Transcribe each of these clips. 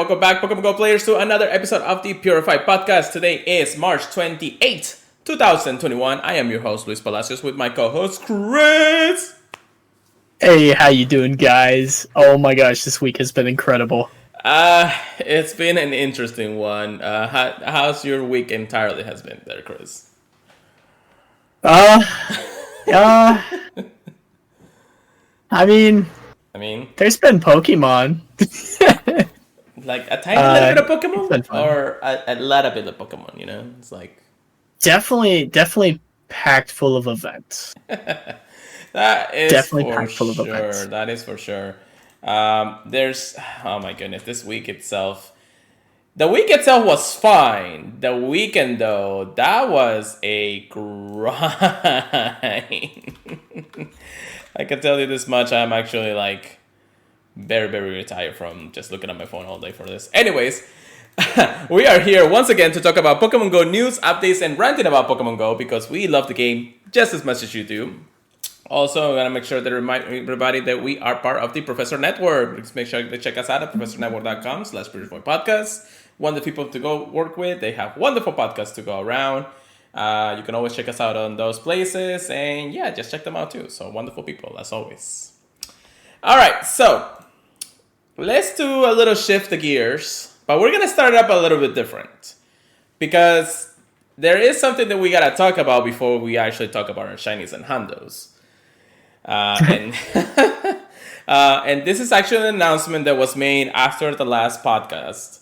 welcome back, Pokemon Go players, to another episode of the Purified podcast. Today is March 28th, 2021. I am your host, Luis Palacios, with my co-host, Chris. Hey, how you doing, guys? Oh my gosh, this week has been incredible. It's been an interesting one. How's your week entirely has been there, Chris? I mean, there's been Pokemon. Like a tiny little bit of Pokemon, fun. or a lot of bit of Pokemon. You know, it's like definitely packed full of events. that is Definitely for packed full of sure. events. That is for sure. There's oh my goodness, this week itself. The week itself was fine. The weekend, though, that was a grind. I can tell you this much. I'm actually like very, very tired from just looking at my phone all day for this. Anyways, we are here once again to talk about Pokemon Go news, updates, and ranting about Pokemon Go because we love the game just as much as you do. Also, I'm going to make sure to remind everybody that we are part of the Professor Network. Please make sure to check us out at professornetwork.com/Purified Wonderful people to go work with. They have wonderful podcasts to go around. You can always check us out on those places. And yeah, just check them out too. So wonderful people, as always. All right, so let's do a little shift the gears. But we're going to start up a little bit different. Because there is something that we got to talk about before we actually talk about our shinies and hundos. And this is actually an announcement that was made after the last podcast.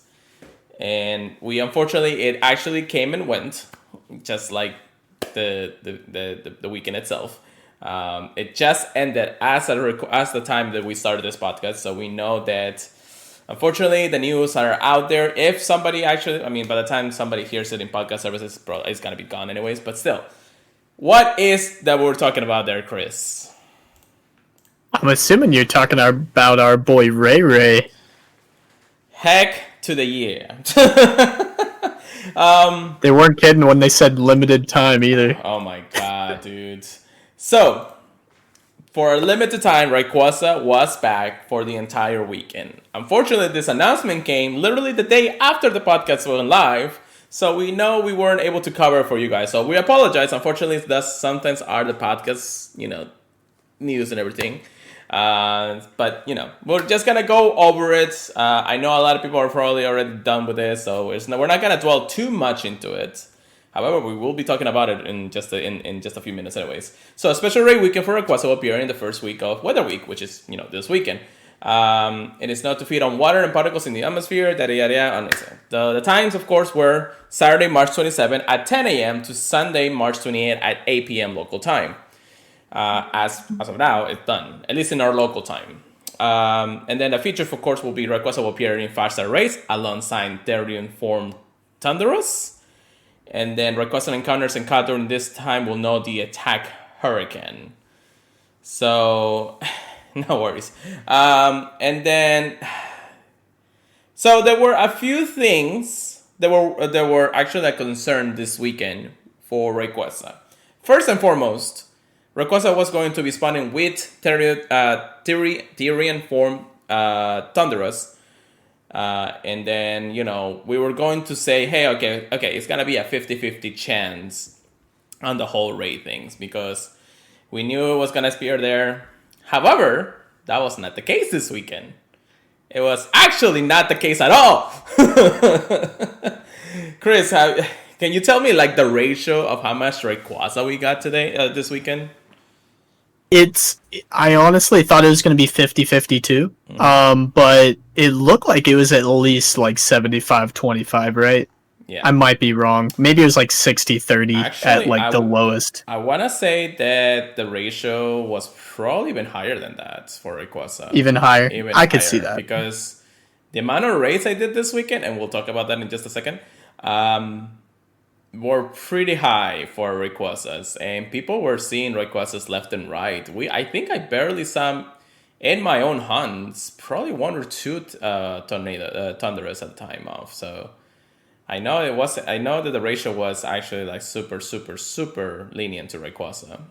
And we unfortunately, it actually came and went, just like the weekend itself. It just ended as the time that we started this podcast. So we know that, unfortunately, the news are out there. If somebody actually, by the time somebody hears it in podcast services, it's going to be gone anyways. But still, what is that we're talking about there, Chris? I'm assuming you're talking about our boy Ray. Heck to the year. They weren't kidding when they said limited time either. Oh my god, dude. So, for a limited time, Rayquaza was back for the entire weekend. Unfortunately, this announcement came literally the day after the podcast went live, so we know we weren't able to cover it for you guys. So we apologize. Unfortunately, that's sometimes are the podcasts, news and everything. But we're just gonna go over it. I know a lot of people are probably already done with this, so we're not gonna dwell too much into it. However, we will be talking about it in just a few minutes, anyways. So, a special rare weekend for Rayquaza will appear in the first week of Weather Week, which is this weekend. It is known to feed on water and particles in the atmosphere. The times, of course, were Saturday, March 27 at 10 a.m. to Sunday, March 28 at 8 p.m. local time. As of now, it's done, at least in our local time. And then the features, of course, will be Rayquaza will appear in 5-star race alongside Therian form Thunderous. And then Rayquaza encounters encounter during this time will know the attack Hurricane. So, no worries. And then, so there were a few things that were actually a concern this weekend for Rayquaza. First and foremost, Rayquaza was going to be spawning with Therian form Thunderous. And then, we were going to say, hey, okay, it's going to be a 50-50 chance on the whole raid things because we knew it was going to appear there. However, that was not the case this weekend. It was actually not the case at all. Chris, can you tell me like the ratio of how much Rayquaza we got this weekend? I honestly thought it was going to be 50-50 too. But it looked like it was at least like 75-25, right? Yeah. I might be wrong. Maybe it was like 60-30 at like the lowest. I want to say that the ratio was probably even higher than that for Rayquaza. Even higher? I could see that. Because the amount of raids I did this weekend, and we'll talk about that in just a second, were pretty high for Rayquazas, and people were seeing Rayquazas left and right. I think I barely saw in my own hunts probably one or two Thunderous at the time off. So I know that the ratio was actually like super, super, super lenient to Rayquaza.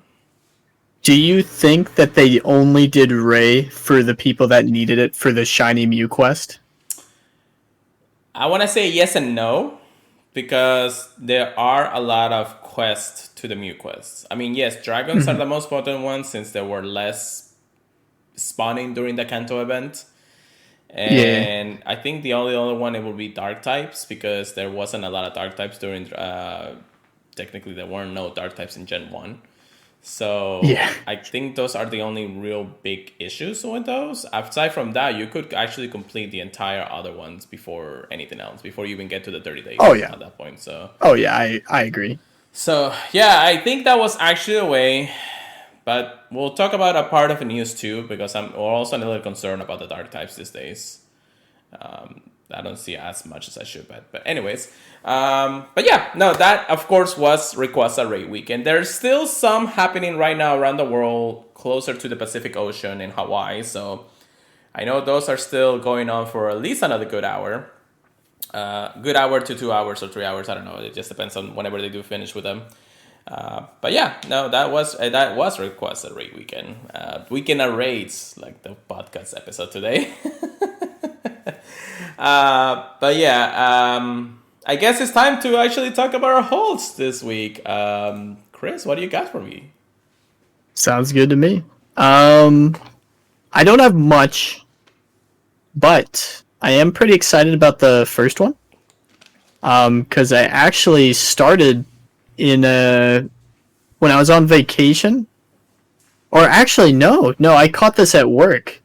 Do you think that they only did Ray for the people that needed it for the Shiny Mew quest? I want to say yes and no because there are a lot of quests to the Mew quests. I mean, yes, dragons are Mhm. the most potent ones since there were less spawning during the Kanto event. Yeah. And I think the only other one it will be dark types because there wasn't a lot of dark types during. Technically, there weren't no dark types in Gen 1. So Yeah. I think those are the only real big issues with those. Aside from that, you could actually complete the entire other ones before anything else, before you even get to the 30 Oh days yeah. at that point. So Oh yeah. I agree. yeah, I think that was actually a way. But we'll talk about a part of the news too, because I'm also a little concerned about the dark types these days. I don't see as much as I should, but anyways, but yeah, no, that of course was Rayquaza Raid Weekend. There's still some happening right now around the world, closer to the Pacific Ocean in Hawaii. So I know those are still going on for at least another good hour to 2 hours or 3 hours. I don't know. It just depends on whenever they do finish with them. But yeah, no, that was Rayquaza Raid Weekend. Weekend of raids, like the podcast episode today. But yeah, I guess it's time to actually talk about our holds this week. Chris, what do you got for me? Sounds good to me. I don't have much, but I am pretty excited about the first one. Because I actually started in when I was on vacation, or actually no, I caught this at work.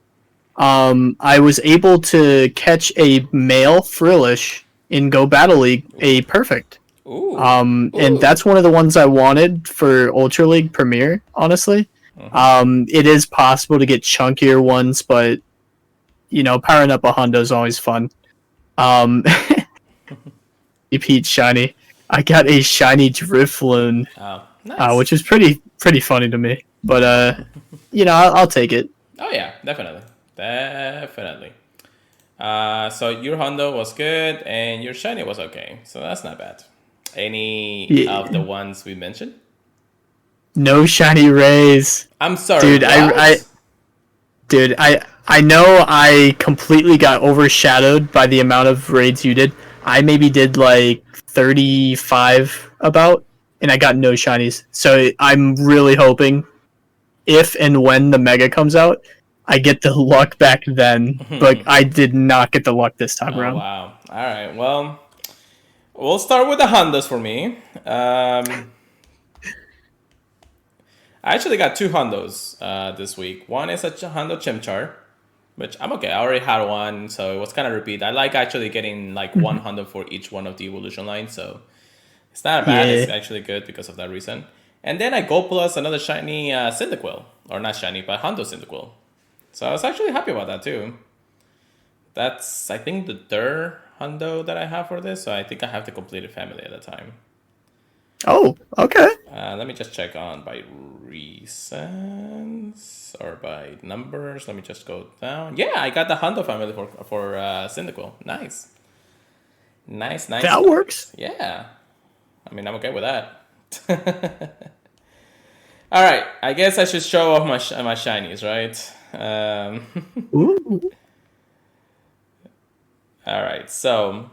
I was able to catch a male Frillish in Go Battle League, a perfect. Ooh, And ooh. that's one of the ones I wanted for Ultra League Premier, honestly. It is possible to get chunkier ones, but powering up a Hondo is always fun. Um, repeat shiny. I got a shiny Drifloon, Oh, which nice. is pretty funny to me. But I'll take it. Oh yeah, definitely, definitely. So your Hondo was good and your shiny was okay, so that's not bad. Any of the Yeah. ones we mentioned? No shiny rays, I'm sorry, dude. what? I know I completely got overshadowed by the amount of raids you did. I maybe did like 35 about, and I got no shinies. So I'm really hoping if and when the mega comes out, I get the luck back then. But I did not get the luck this time Oh around. wow. All right. Well, we'll start with the Hondas for me. I actually got two Hondos this week. One is a Hondo Chimchar, which I'm okay. I already had one, so it was kind of repeat. I like actually getting like one Hondo for each one of the evolution lines, so it's not bad. It's Yeah. actually good because of that reason. And then I go plus another shiny Cyndaquil, or not shiny, but Hondo Cyndaquil. So I was actually happy about that too. That's I think the third Hondo that I have for this, so I think I have the completed family at the time. Oh, okay. Let me just check on by recents or by numbers. Let me just go down. Yeah, I got the Hondo family for Cyndaquil. Nice, nice, nice, That works. nice. Yeah, I mean I'm okay with that. All right, I guess I should show off my shinies, right? Ooh. All right, so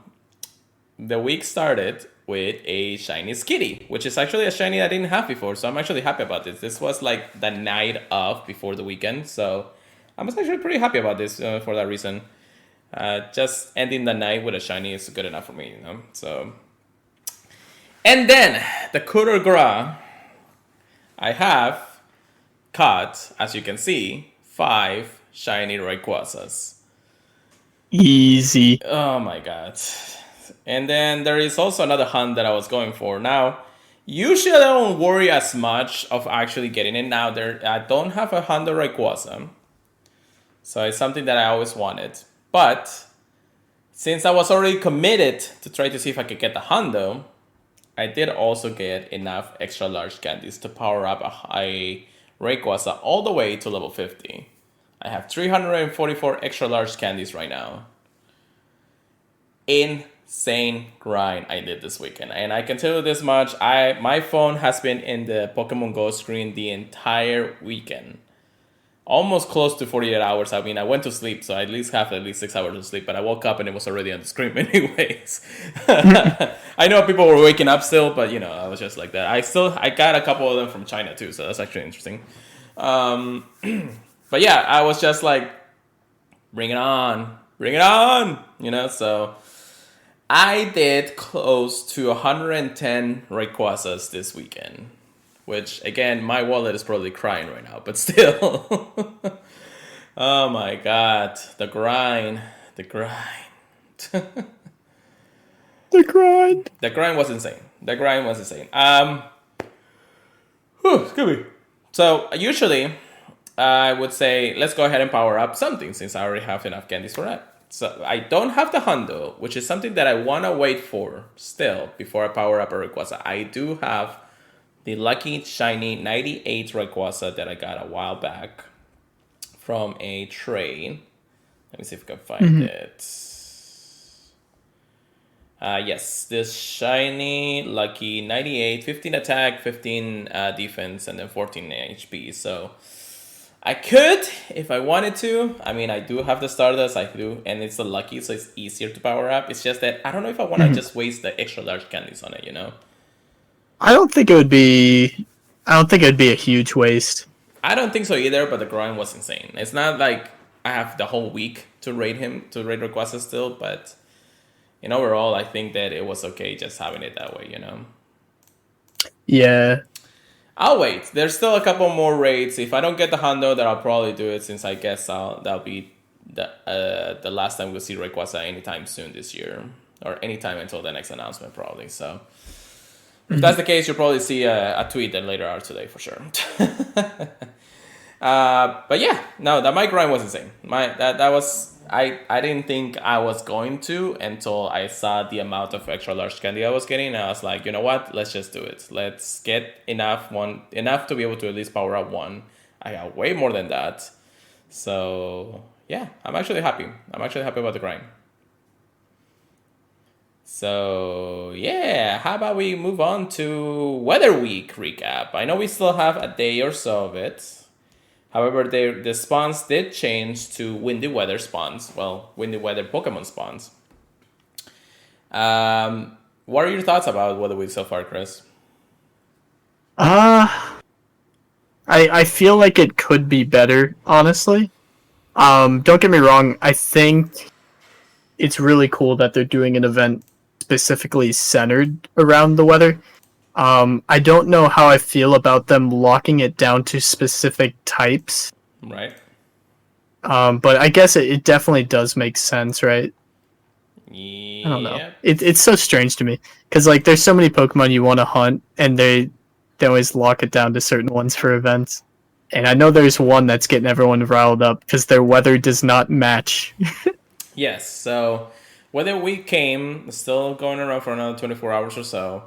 the week started with a shiny Skitty, which is actually a shiny I didn't have before, so I'm actually happy about this. This was like the night of before the weekend, so I was actually pretty happy about this for that reason. Just ending the night with a shiny is good enough for me, you know. So, and then the Kutter Gra, I have caught, as you can see, 5 shiny Rayquazas. Easy. Oh my god. And then there is also another hunt that I was going for. Now, usually I don't worry as much of actually getting it. Now, I don't have a Honda Rayquaza, so it's something that I always wanted. But since I was already committed to try to see if I could get the Hondo, I did also get enough extra large candies to power up a Rayquaza all the way to level 50. I have 344 extra large candies right now. Insane grind I did this weekend. And I can tell you this much, my phone has been in the Pokemon Go screen the entire weekend. almost close to 48 hours. I mean, I went to sleep, so I at least have at least 6 hours of sleep, but I woke up and it was already on the screen anyways. I know people were waking up still, but I was just like that. I got a couple of them from China too, so that's actually interesting. Um, but yeah, I was just like, bring it on, bring it on, so I did close to 110 rayquazas this weekend, which again, my wallet is probably crying right now, but still. Oh my god, the grind, the grind. The grind. The grind was insane. The grind was insane. Excuse me. So usually, I would say let's go ahead and power up something since I already have enough candies for that. So I don't have the hundo, which is something that I want to wait for still before I power up a Rayquaza. I do have the lucky shiny 98 Rayquaza that I got a while back from a trade. Let me see if I can find it. Yes, this shiny, lucky 98, 15 attack, 15 defense, and then 14 HP. So I could, if I wanted to. I mean, I do have the Stardust, I do, and it's the lucky, so it's easier to power up. It's just that I don't know if I want to just waste the extra large candies on it, I don't think it would be. I don't think it'd be a huge waste. I don't think so either, but the grind was insane. It's not like I have the whole week to raid Rayquaza still, but overall, I think that it was okay just having it that way, Yeah. I'll wait. There's still a couple more raids. If I don't get the hundo, then I'll probably do it since I guess that'll be the last time we'll see Rayquaza anytime soon this year. Or anytime until the next announcement, probably. So if that's the case, you'll probably see a tweet that later out today for sure. But yeah, no, that my grind was insane. That was I didn't think I was going to until I saw the amount of extra large candy I was getting, and I was like, you know what? Let's just do it. Let's get enough to be able to at least power up one. I got way more than that. So yeah, I'm actually happy. I'm actually happy about the grind. So yeah, how about we move on to Weather Week recap? I know we still have a day or so of it. However, the spawns did change to windy weather spawns. Well, windy weather Pokemon spawns. What are your thoughts about Weather Week so far, Chris? I feel like it could be better, honestly. Don't get me wrong. I think it's really cool that they're doing an event specifically centered around the weather. I don't know how I feel about them locking it down to specific types. Right. But I guess it definitely does make sense, right? Yeah. I don't know. It's so strange to me because like there's so many Pokemon you want to hunt, and they always lock it down to certain ones for events. And I know there's one that's getting everyone riled up because their weather does not match. Yes. So Weather Week came, still going around for another 24 hours or so.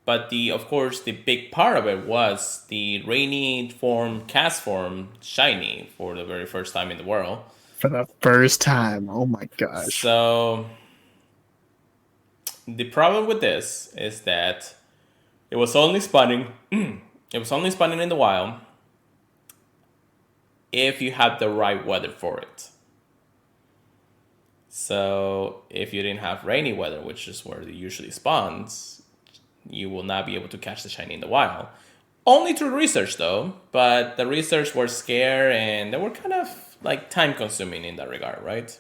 But of course, the big part of it was the rainy form, cast form, shiny for the very first time in the world. For the first time, oh my gosh! So the problem with this is that it was only spawning. It was only spawning in the wild if you had the right weather for it. So if you didn't have rainy weather, which is where it usually spawns, you will not be able to catch the shiny in the wild. Only through research though, but the research were scarce and they were kind of like time consuming in that regard, right?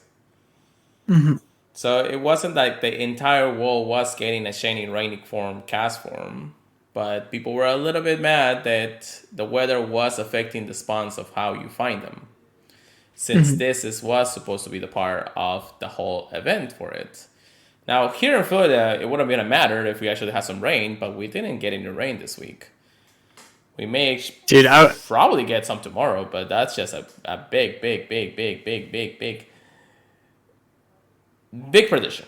Mm-hmm. So it wasn't like the entire world was getting a shiny rainy form, cast form, but people were a little bit mad that the weather was affecting the spawns of how you find them. Since this was supposed to be the part of the whole event for it. Now, here in Florida, it wouldn't have mattered if we actually had some rain, but we didn't get any rain this week. We may probably get some tomorrow, but that's just a big prediction.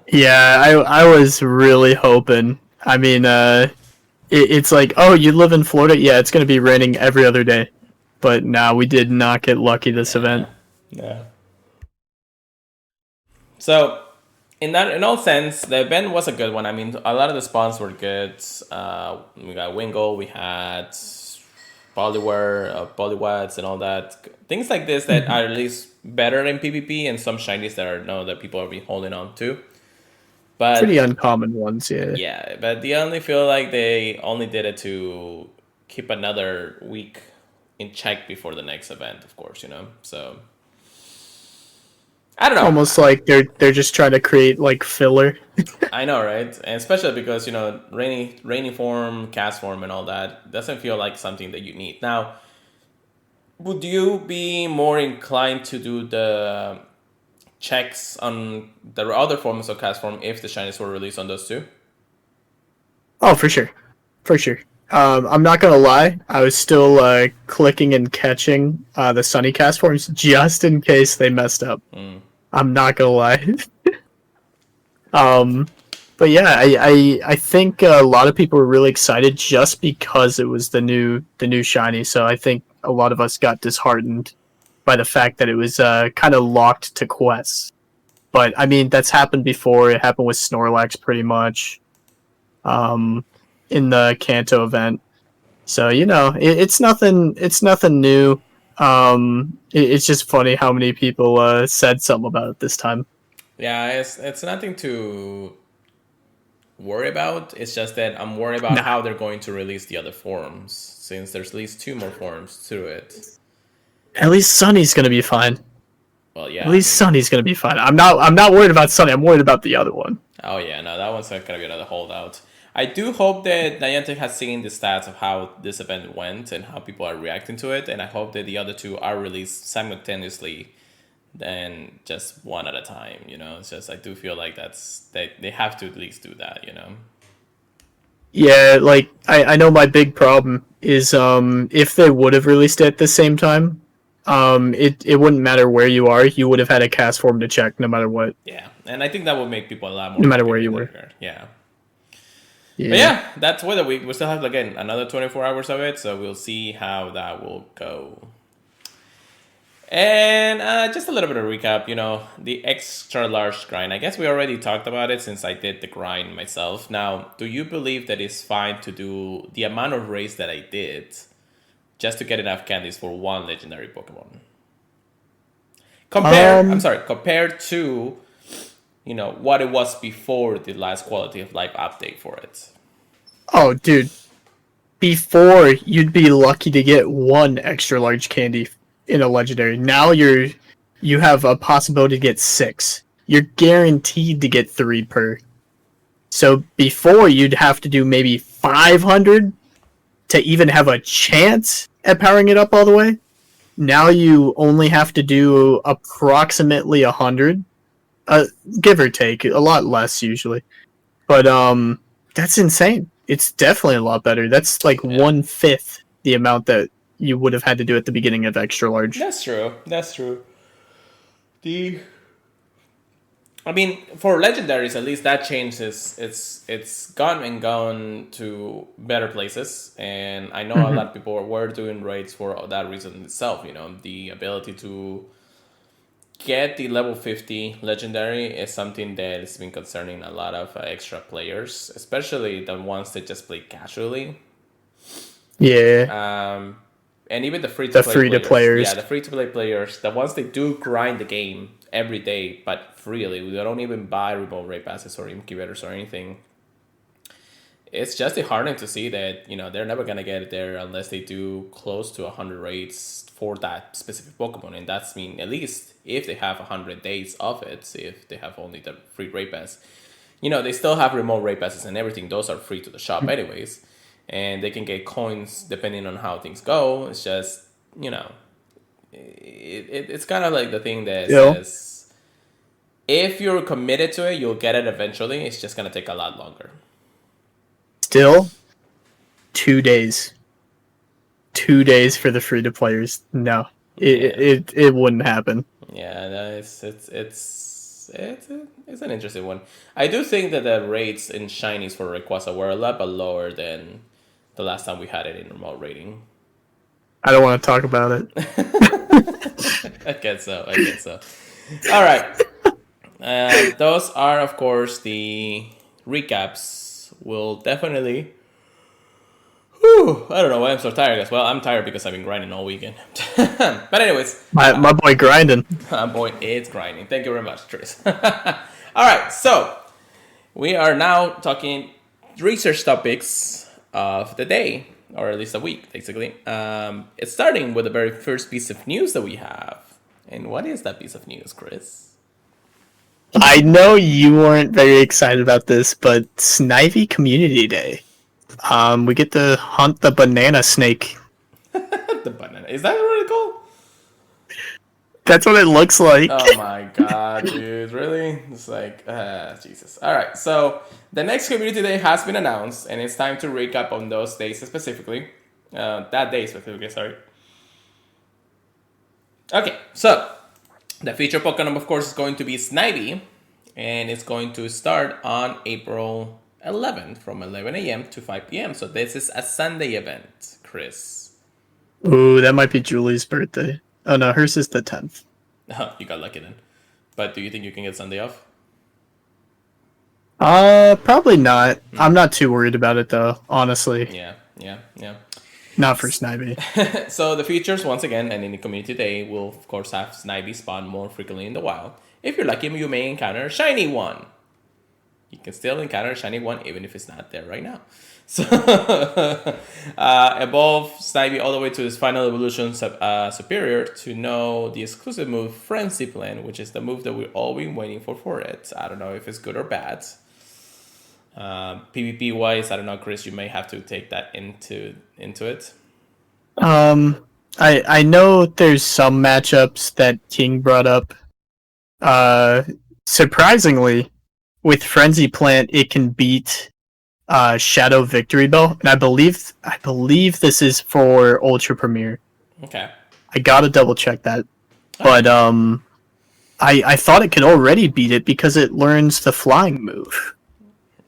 Yeah, I was really hoping. I mean, it's like, oh, you live in Florida? Yeah, it's going to be raining every other day. But no, we did not get lucky this event. Yeah. So, in all sense, the event was a good one. I mean, a lot of the spawns were good. We got Wingull, we had Poliwads, and all that. Things like this that are at least better in PvP, and some shinies that are no that people are being holding on to. Pretty But uncommon ones, yeah. yeah, but they only feel like they only did it to keep another week in check before the next event, of course, So I don't know. Almost like they're just trying to create like filler. I know, right? And especially because rainy form, cast form, and all that doesn't feel like something that you need. Now, would you be more inclined to do the checks on the other forms of cast form if the shinies were released on those two? Oh, for sure, for sure. I'm not gonna lie. I was still clicking and catching the Sunny cast forms just in case they messed up. I'm not gonna lie. um, but yeah, I think a lot of people were really excited just because it was the new shiny. So I think a lot of us got disheartened by the fact that it was kind of locked to quests. But I mean, that's happened before. It happened with Snorlax pretty much in the Kanto event. So it's nothing. It's nothing new. It's just funny how many people said something about it this time. Yeah, it's nothing to worry about. It's just that I'm worried about Nah, how they're going to release the other forms, since there's at least two more forms to it. at least Sunny's gonna be fine. Well, At yeah, I least mean, Sunny's gonna be fine. I'm not worried about Sunny. I'm worried about the other one. oh yeah, no, that one's not gonna be another holdout. I do hope that Niantic has seen the stats of how this event went and how people are reacting to it, and I hope that the other two are released simultaneously than just one at a time. It's just I do feel like they have to at least do that. Yeah, like I know my big problem is if they would have released it at the same time, it wouldn't matter where you are. You would have had a cast form to check no matter what, Yeah, and I think that would make people a lot more no matter happy where with you it were. here. Yeah. But Yeah. yeah, that's Weather Week. We still have again another 24 hours of it, so we'll see how that will go. And just a little bit of recap, the extra large grind. I guess we already talked about it since I did the grind myself. Now, do you believe that it's fine to do the amount of raids that I did just to get enough candies for one legendary Pokemon? Um. Compared to, what it was before the last quality of life update for it. Oh, dude. Before you'd be lucky to get one extra large candy in a legendary. Now you have a possibility to get six. You're guaranteed to get three per. So before you'd have to do maybe 500 to even have a chance at powering it up all the way. Now you only have to do approximately 100, give or take, a lot less usually. But that's insane. It's definitely a lot better. That's like Yeah. 1/5 the amount that you would have had to do at the beginning of extra large. That's true. That's true. The I mean, for legendaries, at least that change is it's gone and gone to better places, and I know a Mm-hmm. lot of people were doing raids for that reason itself. The ability to get the level 50 legendary is something that has been concerning a lot of extra players, especially the ones that just play casually. Yeah, And even the free to the play free to players. players. Yeah, the free to play players, the ones that do grind the game every day, but freely, they don't even buy remote raid passes or incubators or anything. It's just disheartening to see that they're never gonna get there unless they do close to 100 raids for that specific Pokemon, and that's mean at least if they have 100 days of it. If they have only the free raid pass, they still have remote raid passes and everything. Those are free to the shop anyways, and they can get coins depending on how things go. It's just it's kind of like the thing that Yeah. says if you're committed to it, you'll get it eventually. It's just gonna take a lot longer. Still, 2 days. 2 days for the free to players. No, Yeah. it wouldn't happen. Yeah, no, it's an interesting one. I do think that the rates in shinies for Rayquaza were a lot bit lower than the last time we had it in remote rating. I don't want to talk about it. I guess so. I guess so. All right. Those are, of course, the recaps. We'll definitely Whew, I don't know why I'm so tired as well. I'm tired because I've been grinding all weekend. But anyways, My boy grinding. boy, it's grinding. Thank you very much, Tris. All right, so we are now talking research topics of the day, or at least a week, basically. It's starting with the very first piece of news that we have. And what is that piece of news, Chris? I know you weren't very excited about this, but Snivy Community Day. We get to hunt the banana snake. The banana. Is that what it's called? That's what it looks like. Oh my god, dude. Really? It's like, Jesus. Alright, so the next community day has been announced, and it's time to recap on those days specifically. That day specifically, sorry. Okay, so the feature Pokemon, of course, is going to be Snivy, and it's going to start on April 11th from 11 a.m. to 5 p.m. So this is a Sunday event, Chris. Ooh, that might be Julie's birthday. Oh no, hers is the 10th. You got lucky then. But do you think you can get Sunday off? Probably not. I'm not too worried about it though, honestly. Yeah. Not for Snivy. So the features, once again, and in the community day, will of course have Snivy spawn more frequently in the wild. If you're lucky, you may encounter a shiny one. You can still encounter a shiny one even if it's not there right now. So evolve Snivy all the way to this final evolution superior to know the exclusive move Frenzy Plan, which is the move that we've all been waiting for it. I don't know if it's good or bad. PvP wise, I don't know, Chris, you may have to take that into it. I know there's some matchups that King brought up. Surprisingly, with Frenzy Plant, it can beat Shadow Victory Bell, and I believe this is for Ultra Premier. Okay. I gotta double check that, but I thought it could already beat it because it learns the flying move.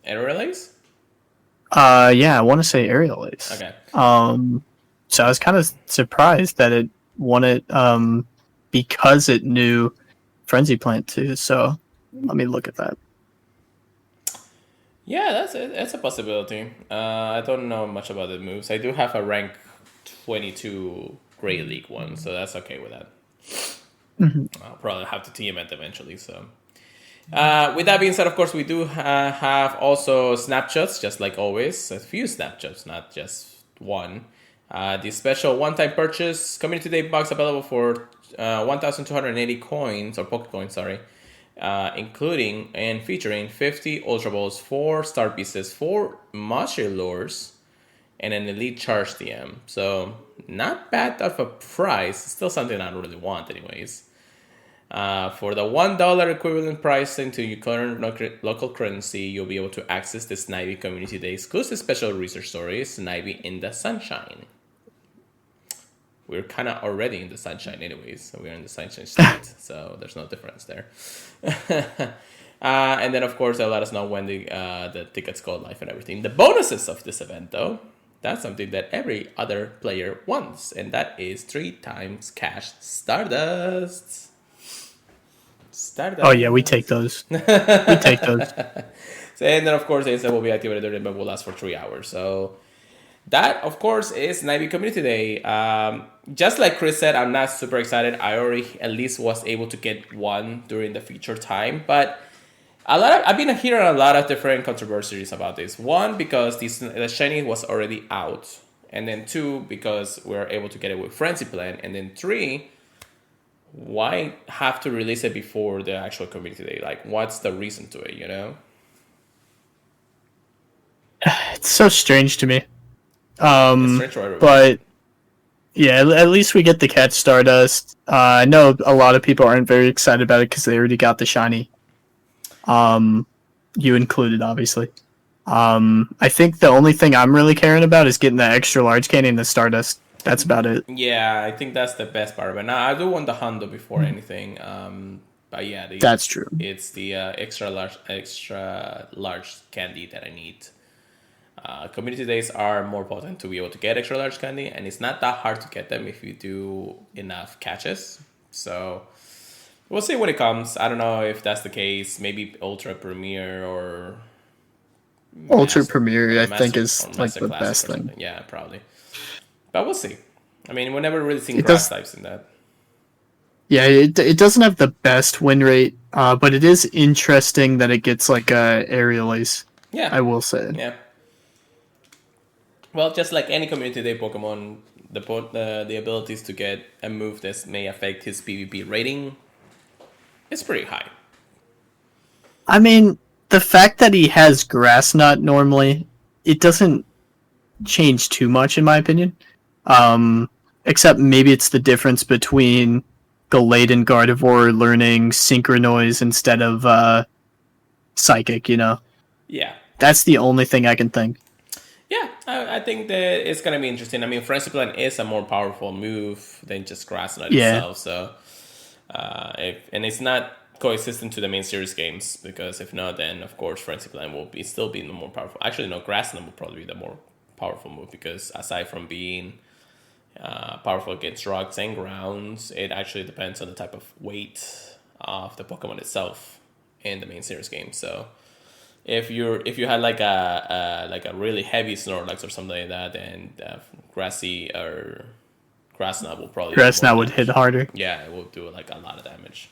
Aerial Ace? Yeah, I want to say Aerial Ace. Okay. So I was kind of surprised that it won it because it knew Frenzy Plant too. So let me look at that. Yeah, that's it. That's a possibility. I don't know much about the moves. I do have a rank 22 Great League one, so that's okay with that. I'll probably have to TM it eventually. So, with that being said, of course, we do have also snapshots, just like always. A few snapshots, not just one. The special one-time purchase community day box available for 1,280 coins or Pokecoins, sorry. Including and featuring 50 Ultra Balls, 4 Star Pieces, 4 Moisture Lures, and an Elite Charge DM. So, not bad of a price. Still something I don't really want anyways. For the $1 equivalent price into your current local currency, you'll be able to access the Snivy Community Day exclusive special research story, Snivy in the Sunshine. We're kind of already in the sunshine anyways, so we're in the sunshine state, so there's no difference there. And then, of course, they'll let us know when the tickets go live and everything. The bonuses of this event, though, that's something that every other player wants, and that is 3 times cash Stardust. Oh yeah, we take those. We take those. And then, of course, the instant will be activated during the event, will last for 3 hours. So that, of course, is Snivy Community Day. Just like Chris said, I'm not super excited. I already at least was able to get one during the feature time, but I've been hearing a lot of different controversies about this. One, because the shiny was already out, and then 2, because we were able to get it with Frenzy Plan, and then 3, why have to release it before the actual community day? Like, what's the reason to it, you know? It's so strange to me. It's strange for everyone. But yeah, at least we get the catch Stardust. I know a lot of people aren't very excited about it because they already got the shiny. You included, obviously. I think the only thing I'm really caring about is getting the extra large candy and the Stardust. That's about it. Yeah, I think that's the best part of it. Now, I do want the Hundo before anything. But yeah, That's true. It's the extra large candy that I need. Community days are more potent to be able to get extra large candy, and it's not that hard to get them if you do enough catches. So we'll see when it comes. I don't know if that's the case. Maybe Ultra Premier or Ultra master Premiere, I think, master is or like master the classic best or thing. something. Yeah, probably. But we'll see. I mean, we never really seen It grass does, types in that. yeah. It doesn't have the best win rate, but it is interesting that it gets like aerial ace. Yeah, I will say. yeah. Well, just like any community day Pokemon, the abilities to get a move that may affect his PvP rating is pretty high. I mean, the fact that he has Grass Knot normally, it doesn't change too much in my opinion. Um, Except maybe it's the difference between Gallade and Gardevoir learning Synchronoise instead of Psychic. Yeah, That's the only thing I can think. yeah. I think that it's gonna be interesting. I mean, Frenzy Plan is a more powerful move than just Grass Knot Yeah, itself. So, and it's not coexistent to the main series games because if not, then of course Frenzy Plan will be still be the more powerful. Actually, no, Grass Knot will probably be the more powerful move because aside from being powerful against rocks and grounds, it actually depends on the type of weight of the Pokemon itself in the main series game. So if you had like a really heavy Snorlax or something like that, then Grassy or Grassnut will probably do Grass more Knot would hit damage. harder. Yeah, it will do like a lot of damage.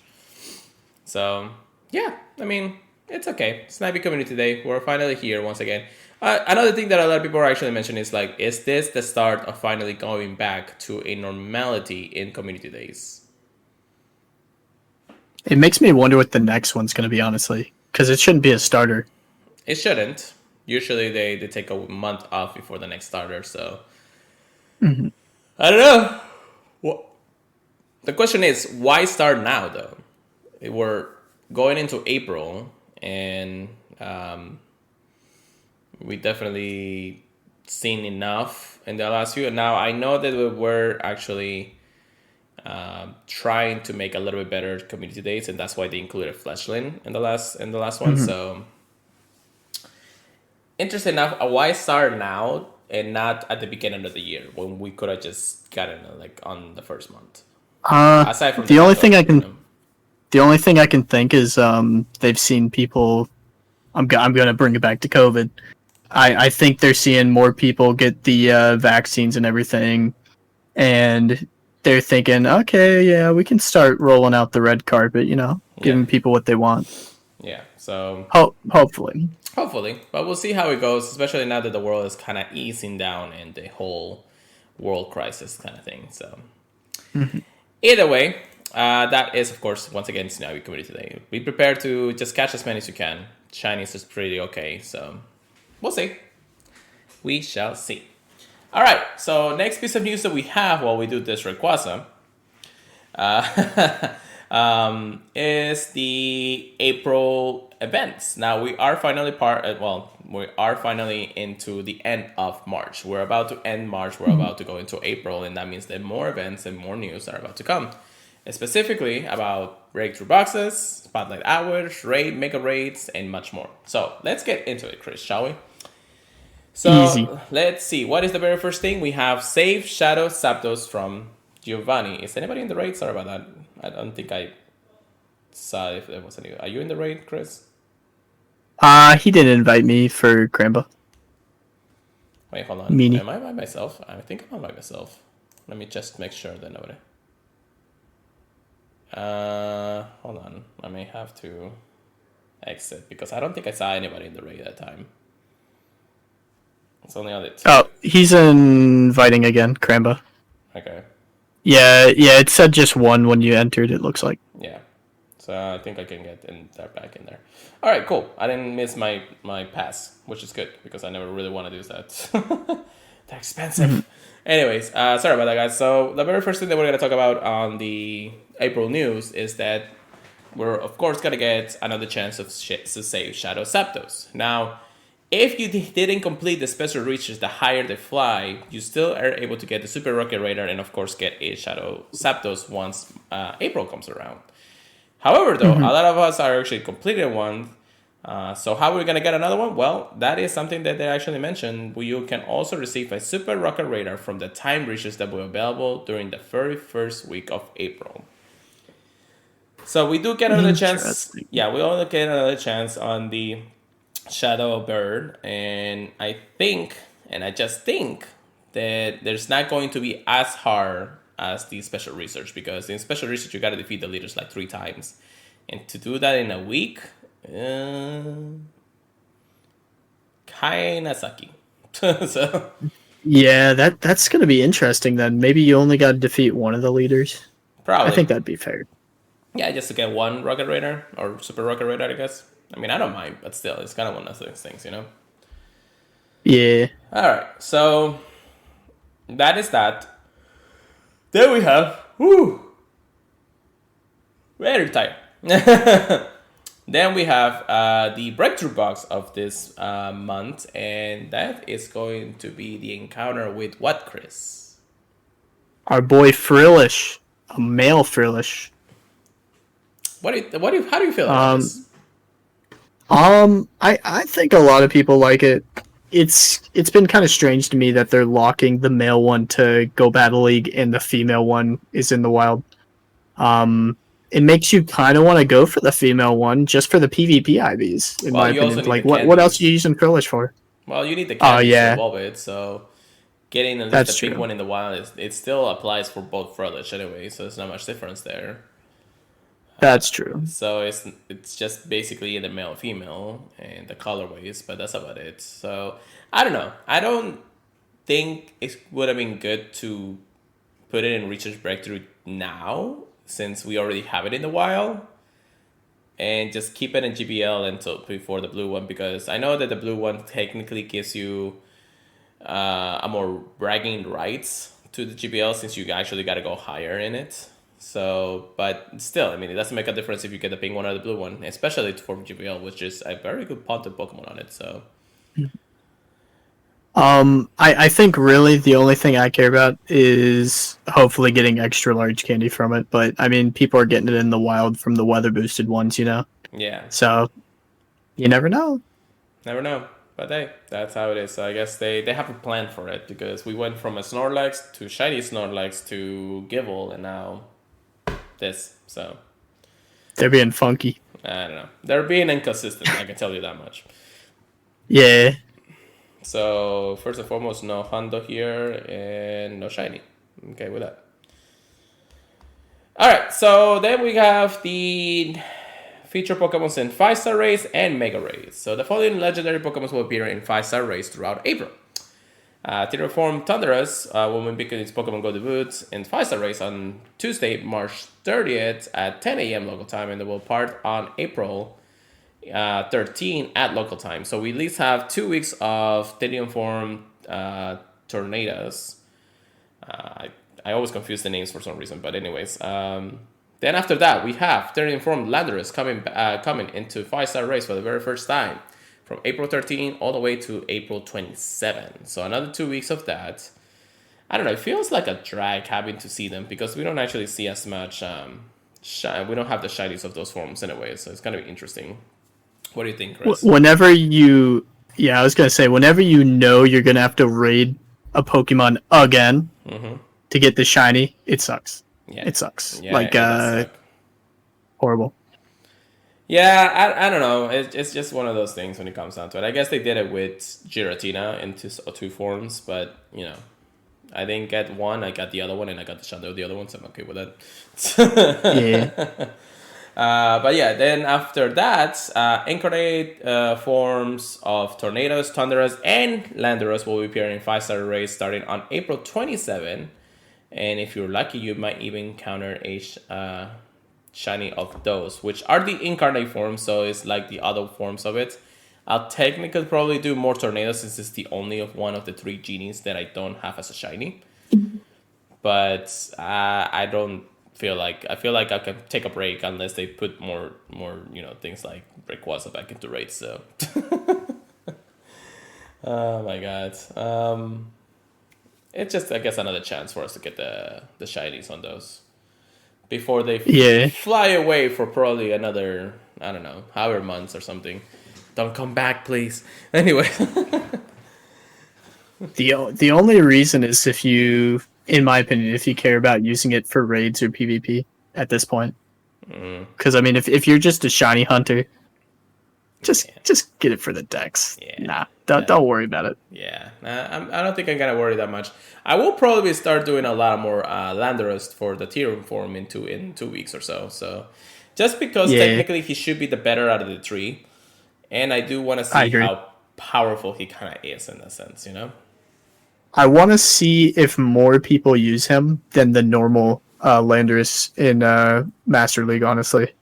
So yeah, I mean it's okay. Snipey Community Day. We're finally here once again. Another thing that a lot of people are actually mentioning is like, is this the start of finally going back to a normality in community days? It makes me wonder what the next one's going to be, honestly, because it shouldn't be a starter. It shouldn't. Usually they take a month off before the next starter, so Mm-hmm. I don't know. Well, the question is, why start now though? We're going into April, and we definitely seen enough in the last few. Now I know that we were actually trying to make a little bit better community dates, and that's why they included Fletchling in the last one. Mm-hmm. So interesting enough, why start now and not at the beginning of the year when we could have just gotten it like on the first month? Aside from the The only fact thing of I can the only thing I can think is they've seen people. I'm going to bring it back to COVID. I think they're seeing more people get the vaccines and everything, and they're thinking, okay, yeah, we can start rolling out the red carpet. yeah, Giving people what they want. yeah. So Hopefully. hopefully, but we'll see how it goes, especially now that the world is kind of easing down in the whole world crisis kind of thing. So Mhm. either way, that is of course once again Snappy Community today. Be prepared to just catch as many as you can. Chinese is pretty okay, so we'll see. We shall see. All right. So next piece of news that we have while we do this Rayquaza is the April events. Now we are finally we are finally into the end of March. We're about to end March. We're about to go into April, and that means that more events and more news are about to come. Specifically about breakthrough boxes, spotlight hours, raid, mega raids, and much more. So let's get into it, Chris, shall we? So Easy. let's see. What is the very first thing? We have Save Shadow Zapdos from Giovanni. Is anybody in the raid? Sorry about that. I don't think I saw if there was any. Are you in the raid, Chris? He didn't invite me for Gramba. Wait, hold on. Meanie. Am I by myself? I think I'm by myself. Let me just make sure that nobody. Hold on. I may have to exit because I don't think I saw anybody in the raid that time. It's only on the two. Oh, he's inviting again, Gramba. Okay. Yeah, it said just one when you entered, it looks like. Yeah. So I think I can get in there back in there. All right, cool. I didn't miss my pass, which is good because I never really want to do that. They're expensive. Mm-hmm. Anyways, sorry about that, guys. So the very first thing that we're gonna talk about on the April news is that we're of course gonna get another chance to save Shadow Zapdos. Now, if you didn't complete the special reaches, the higher they fly, you still are able to get the Super Rocket Raider and of course get a Shadow Zapdos once April comes around. However, though, a lot of us are actually completing one. So how are we going to get another one? Well, that is something that they actually mentioned. You can also receive a Super Rocket Radar from the time reaches that will be available during the very first week of April. So we do get another chance. Yeah, we only get another chance on the Shadow Bird, and I think, and I just think that there's not going to be as hard as the special research, because in special research you gotta defeat the leaders like 3 times, and to do that in a week, kinda sucky. So Yeah, that's gonna be interesting then. Maybe you only got to defeat one of the leaders. I probably, think that'd be fair. yeah, just to get one Rocket Raider or Super Rocket Raider, I guess. I mean, I don't mind, but still, it's kind of one of those things, you know. Yeah. All right, so that is that. Then we have, very tired. Then we have the breakthrough box of this month, and that is going to be the encounter with what, Chris? Our boy Frillish. A male Frillish. How do you feel about this? I think a lot of people like it. It's been kind of strange to me that they're locking the male one to Go Battle League and the female one is in the wild. It makes you kind of want to go for the female one just for the PvP IVs, in Well, my you also opinion. need Like, the what else are you candies. using Frillish for? Well, you need the Oh, candies to yeah, evolve it, so getting at least that's the pink true. one in the wild it still applies for both Furlish anyway, so there's not much difference there. That's true. So it's just basically in the male and female and the colorways, but that's about it. So I don't know. I don't think it would have been good to put it in research breakthrough now, since we already have it in the wild, and just keep it in GBL until before the blue one, because I know that the blue one technically gives you a more bragging rights to the GBL, since you actually got to go higher in it. So, but still, I mean, it doesn't make a difference if you get the pink one or the blue one, especially for GBL, which is a very good punted Pokemon on it. So, I think really the only thing I care about is hopefully getting extra large candy from it. But I mean, people are getting it in the wild from the weather boosted ones, you know. yeah, So you never know. never know. But hey, that's how it is. So I guess they have a plan for it, because we went from a Snorlax to shiny Snorlax to Gible, and now this. So, They're being funky. I don't know. They're being inconsistent, I can tell you that much. Yeah. So, first and foremost, no Hondo here and no shiny. Okay with that. Alright, so then we have the feature Pokemon in 5-star race and Mega Race. So the following legendary Pokemon will appear in 5-star race throughout April. Theater form Thunderous will be making its Pokemon Go debut in 5-star race on Tuesday, March 30th at 10 a.m. local time, and they will part on April 13 at local time. So we at least have 2 weeks of Therian form Tornadoes. I always confuse the names for some reason, but anyways. Then after that, we have Therian form Landorus coming into 5-star race for the very first time from April 13 all the way to April 27. So another 2 weeks of that. I don't know, it feels like a drag having to see them, because we don't actually see as much we don't have the shinies of those forms anyway, so it's kind of interesting. What do you think, Chris? Whenever you, yeah, I was gonna say, whenever you know you're gonna have to raid a Pokemon again to get the shiny, it sucks. Yeah. It sucks. Yeah, Like it does suck. horrible. Yeah, I don't know. It's just one of those things when it comes down to it. I guess they did it with Giratina in two forms, but, you know, I didn't get one. I got the other one, and I got the shadow of the other one, so I'm okay with that. Yeah. But yeah, then after that, incarnate forms of Tornadoes, Thunderous, and Landorus will be appearing in 5-star race starting on April 27. And if you're lucky, you might even encounter a shiny of those, which are the incarnate forms, so it's like the other forms of it. I'll technically probably do more Tornadoes, since it's the only of one of the 3 genies that I don't have as a shiny. But I don't feel like I can take a break unless they put more things like rayquaza back into raids. So, oh my god, it's just, I guess, another chance for us to get the shinies on those before they fly away for probably another, I don't know, however months or something. Don't come back, please. Anyway. The only reason is if you, in my opinion, if you care about using it for raids or PvP at this point. Because I mean, if you're just a shiny hunter, Just get it for the decks. Yeah. Nah, don't worry about it. Yeah, I don't think I'm gonna worry that much. I will probably start doing a lot more Landorus for the tier room form in 2 weeks or so. So just because Yeah. technically he should be the better out of the three, and I do want to I see agree. how powerful he kind of is in a sense, you know. I want to see if more people use him than the normal Landorus in Master League, honestly.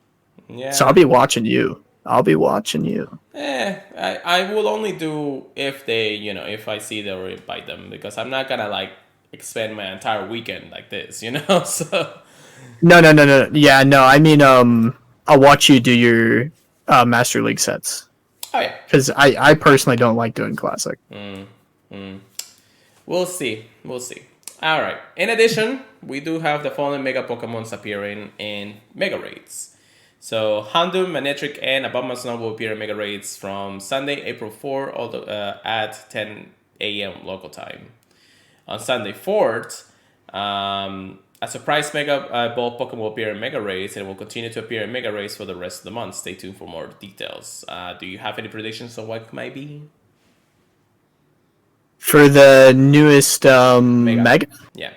So I'll Yeah. be watching you. I'll be watching you. I will only do if they, if I see them or invite them, because I'm not gonna like expend my entire weekend like this, you know. So No. Yeah, no. I mean, I'll watch you do your Master League sets oh yeah, because I personally don't like doing Classic. we'll see. We'll see. All right. In addition, we do have the following Mega Pokemons appearing in Mega Raids. So Houndoom, Manectric, and Abomasnow will appear in Mega Raids from Sunday, April 4, at 10 a.m. local time. On Sunday 4th, a surprise Mega Ball Pokemon will appear in Mega Raids and will continue to appear in Mega Raids for the rest of the month. Stay tuned for more details. Do you have any predictions of what it might be? For the newest Mega, Yeah.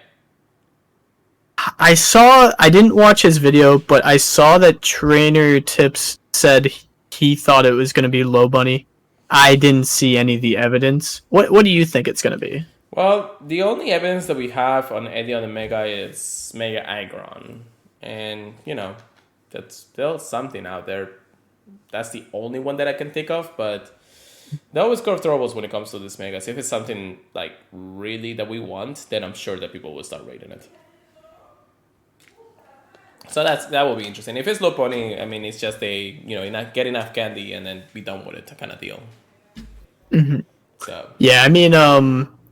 I didn't watch his video, but I saw that Trainer Tips said he thought it was going to be Low Bunny. I didn't see any of the evidence. What do you think it's going to be? Well, the only evidence that we have on Eddie on the Mega is Mega Aggron. And, that's still something out there. That's the only one that I can think of, but they always curve throwables when it comes to this Megas. If it's something, like, really that we want, then I'm sure that people will start rating it. So that will be interesting. If it's Low Pony, I mean, it's just get enough candy and then be done with it kind of deal. Mm-hmm. So yeah, I mean,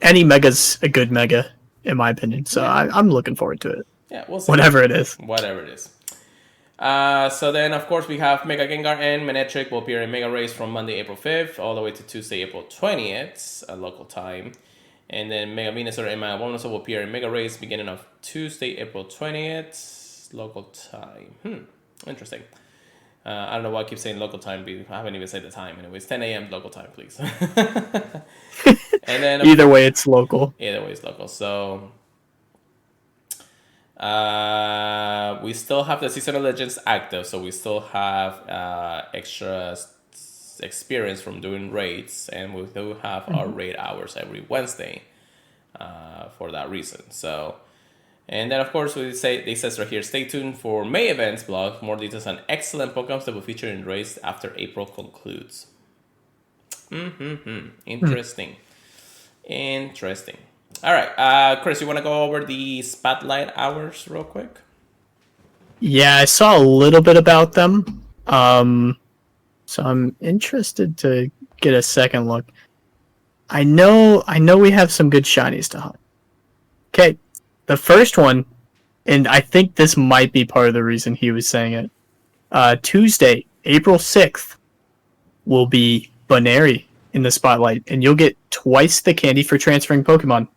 any Mega's a good Mega, in my opinion. So yeah. I'm looking forward to it. Yeah, we'll see. Whatever it is. Whatever it is. So then, of course, we have Mega Gengar and Manectric will appear in Mega Race from Monday, April 5th, all the way to Tuesday, April 20th, local time. And then Mega Venusaur and Mega Bulbasaur will appear in Mega Race beginning of Tuesday, April 20th, local time. Interesting. I don't know why I keep saying local time, but I haven't even said the time. Anyways, 10 a.m. local time, please. And then either way, it's local. Either way, it's local. So we still have the Seasonal Legends active, so we still have extra experience from doing raids, and we do have our raid hours every Wednesday for that reason. So, and then of course they says right here, stay tuned for May events blog, more details on excellent Pokemon that will feature in raids after April concludes. Interesting. Interesting. All right, Chris, you want to go over the spotlight hours real quick? Yeah, I saw a little bit about them. So I'm interested to get a second look. I know we have some good shinies to hunt. Okay, the first one, and I think this might be part of the reason he was saying it. Tuesday, April 6th, will be Baneri in the spotlight, and you'll get twice the candy for transferring Pokemon.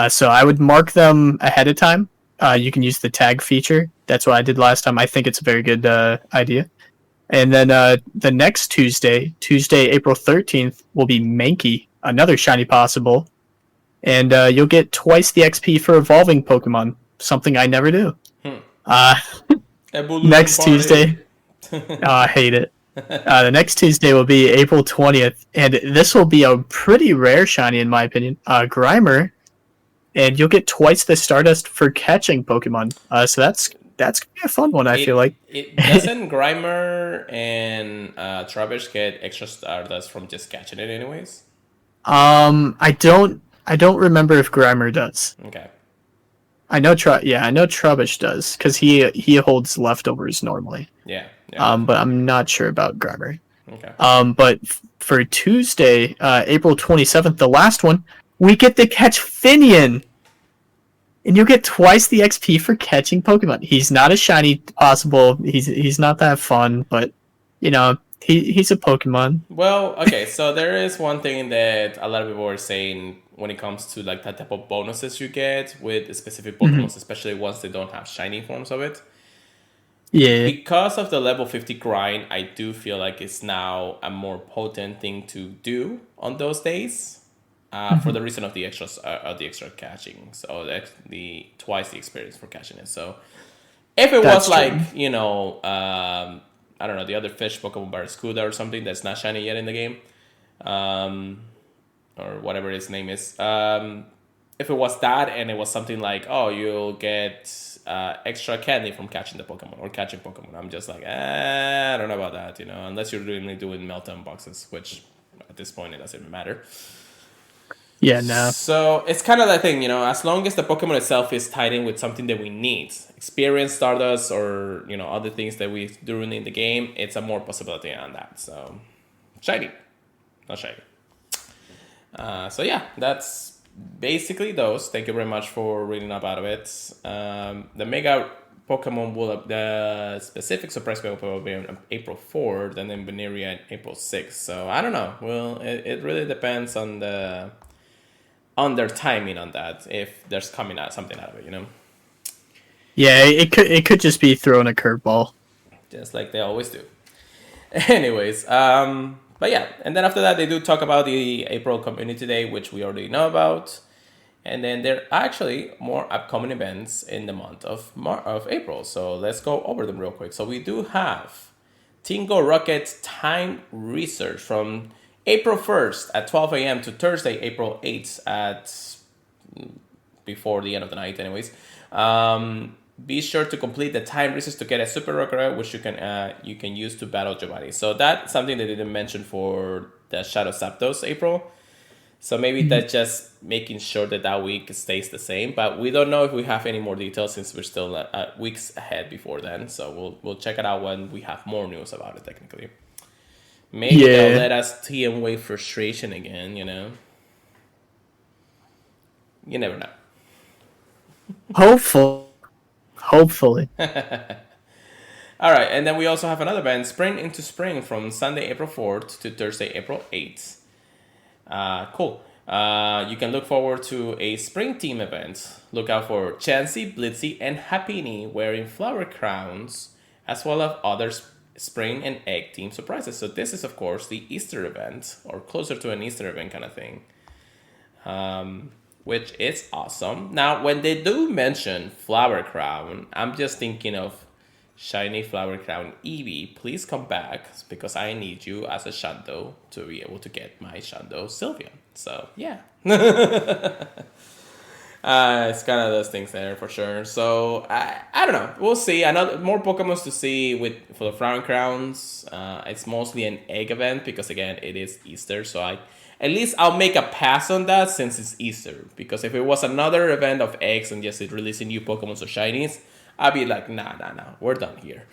So I would mark them ahead of time. You can use the tag feature. That's what I did last time. I think it's a very good idea. And then the next Tuesday, April 13th, will be Mankey, another shiny possible. And you'll get twice the XP for evolving Pokemon, something I never do. Next Tuesday, I hate it. The next Tuesday will be April 20th, and this will be a pretty rare shiny in my opinion, Grimer, and you'll get twice the Stardust for catching Pokemon. So that's gonna be a fun one. I feel like it doesn't Grimer and Trubbish get extra Stardust from just catching it, anyways. I don't remember if Grimer does. Okay. I know Trubbish does because he holds leftovers normally. Yeah. But I'm not sure about Grimer. Okay. But for Tuesday, April 27th, the last one, we get to catch Finian. And you'll get twice the XP for catching Pokemon. He's not a shiny possible. He's not that fun, but he's a Pokemon. Well, okay, so there is one thing that a lot of people are saying when it comes to like that type of bonuses you get with specific Pokemon, especially once they don't have shiny forms of it. Yeah. Because of the level 50 grind, I do feel like it's now a more potent thing to do on those days. For Mhm. the reason of the extra catching, so the twice the experience for catching it. So if it was That's like, true. I don't know, the other fish Pokemon Barracuda or something that's not shiny yet in the game, um, or whatever its name is. If it was that and it was something like, oh, you'll get extra candy from catching the Pokemon or catching Pokemon, I'm just like, I don't know about that, unless you're really doing meltdown boxes, which at this point it doesn't even matter. Yeah, no. So it's kind of that thing, as long as the Pokemon itself is tied in with something that we need, experience, Stardust, or other things that we do in the game, it's a more possibility on that. So shiny, not shiny. So yeah, that's basically those. Thank you very much for reading up out of it. The Mega Pokemon the specific surprise Pokemon will be on April 4th, and then Veneria on April 6th. So I don't know. Well, it really depends on their timing on that. If there's coming out something out of it. Yeah, it could just be throwing a curveball. Just like they always do. Anyways, but yeah, and then after that they do talk about the April Community Day, which we already know about, and then there are actually more upcoming events in the month of April. So let's go over them real quick. So we do have Tingo Rocket's time research from April 1st at 12 a.m. to Thursday, April 8th at before the end of the night, anyways. Be sure to complete the time research to get a super rocket, which you can use to battle Giovanni. So that's something they didn't mention for the Shadow Zapdos April. So maybe Mhm. that's just making sure that week stays the same. But we don't know if we have any more details since we're still weeks ahead before then. So we'll check it out when we have more news about it. Technically, maybe they'll Yeah. let us TM wave frustration again. You never know. Hopefully. All right, and then we also have another event, Spring into Spring, from Sunday, April 4th to Thursday, April 8th. Cool. You can look forward to a spring team event. Look out for Chansey, Blitzy, and Happiny wearing flower crowns, as well as other spring and egg team surprises. So this is, of course, the Easter event, or closer to an Easter event kind of thing, which is awesome. Now, when they do mention flower crown, I'm just thinking of Shiny Flower Crown Eevee, please come back because I need you as a Shando to be able to get my Shando Sylveon. So, yeah. It's kind of those things there for sure. So, I don't know. We'll see. Another more Pokemons to see for the Flower Crowns. It's mostly an egg event because, again, it is Easter. So, at least I'll make a pass on that since it's Easter. Because if it was another event of eggs and just it releasing new Pokemon or Shinies, I'd be like, nah, we're done here.